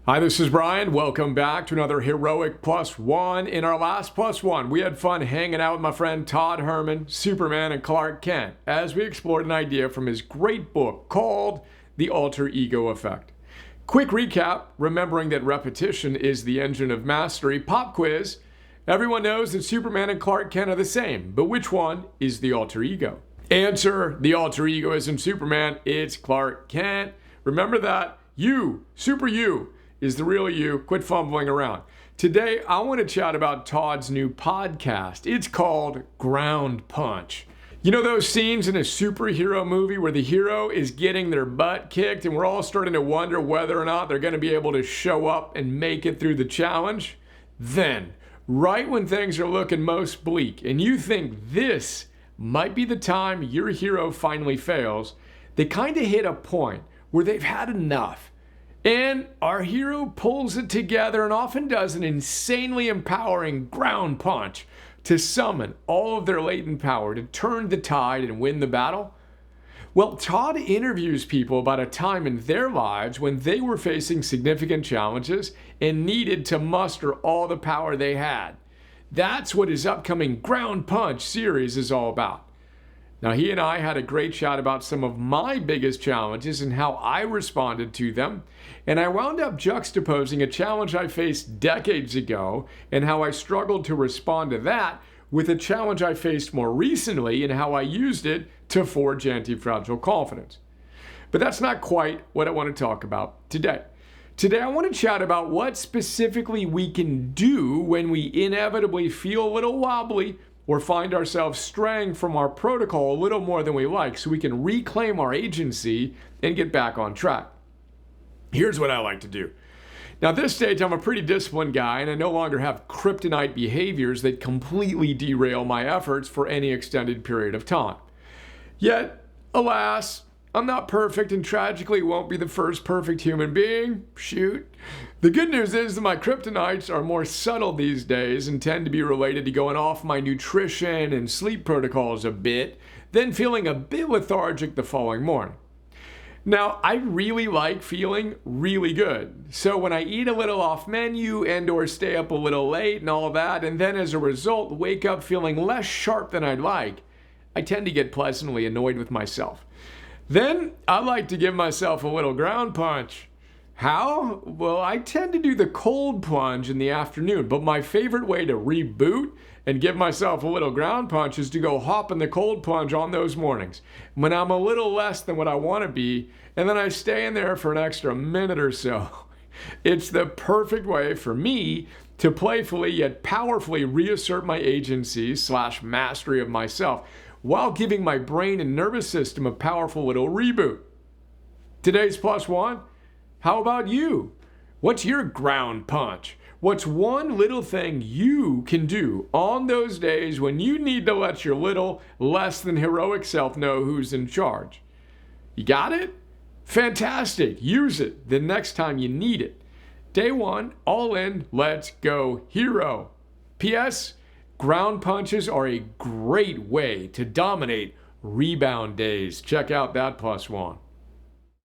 Hi, this is Brian. Welcome back to another Heroic Plus One. In our last Plus One, we had fun hanging out with my friend Todd Herman, Superman, and Clark Kent as we explored an idea from his great book called The Alter Ego Effect. Quick recap, remembering that repetition is the engine of mastery. Pop quiz. Everyone knows that Superman and Clark Kent are the same, but which one is the alter ego? Answer, the alter ego isn't Superman, it's Clark Kent. Remember that. You, super you, is the real you. Quit fumbling around. Today, I want to chat about Todd's new podcast. It's called Ground Punch. You know those scenes in a superhero movie where the hero is getting their butt kicked and we're all starting to wonder whether or not they're going to be able to show up and make it through the challenge? Then, right when things are looking most bleak and you think this might be the time your hero finally fails, they kind of hit a point where they've had enough. And our hero pulls it together and often does an insanely empowering ground punch to summon all of their latent power to turn the tide and win the battle. Well, Todd interviews people about a time in their lives when they were facing significant challenges and needed to muster all the power they had. That's what his upcoming Ground Punch series is all about. Now, he and I had a great chat about some of my biggest challenges and how I responded to them. And I wound up juxtaposing a challenge I faced decades ago and how I struggled to respond to that with a challenge I faced more recently and how I used it to forge anti-fragile confidence. But that's not quite what I want to talk about today. Today, I want to chat about what specifically we can do when we inevitably feel a little wobbly or find ourselves straying from our protocol a little more than we like so we can reclaim our agency and get back on track. Here's what I like to do. Now, at this stage, I'm a pretty disciplined guy and I no longer have kryptonite behaviors that completely derail my efforts for any extended period of time. Yet, alas, I'm not perfect and tragically won't be the first perfect human being. Shoot. The good news is that my kryptonites are more subtle these days and tend to be related to going off my nutrition and sleep protocols a bit, then feeling a bit lethargic the following morning. Now, I really like feeling really good. So when I eat a little off menu and or stay up a little late and all of that, and then as a result wake up feeling less sharp than I'd like, I tend to get pleasantly annoyed with myself. Then I like to give myself a little ground punch. How? Well, I tend to do the cold plunge in the afternoon, but my favorite way to reboot and give myself a little ground punch is to go hop in the cold plunge on those mornings when I'm a little less than what I want to be, and then I stay in there for an extra minute or so. It's the perfect way for me to playfully yet powerfully reassert my agency / mastery of myself while giving my brain and nervous system a powerful little reboot. Today's Plus One. How about you? What's your ground punch? What's one little thing you can do on those days when you need to let your little, less than heroic self know who's in charge? You got it? Fantastic. Use it the next time you need it. Day one, all in, let's go hero. P.S. Ground punches are a great way to dominate rebound days. Check out that Plus One.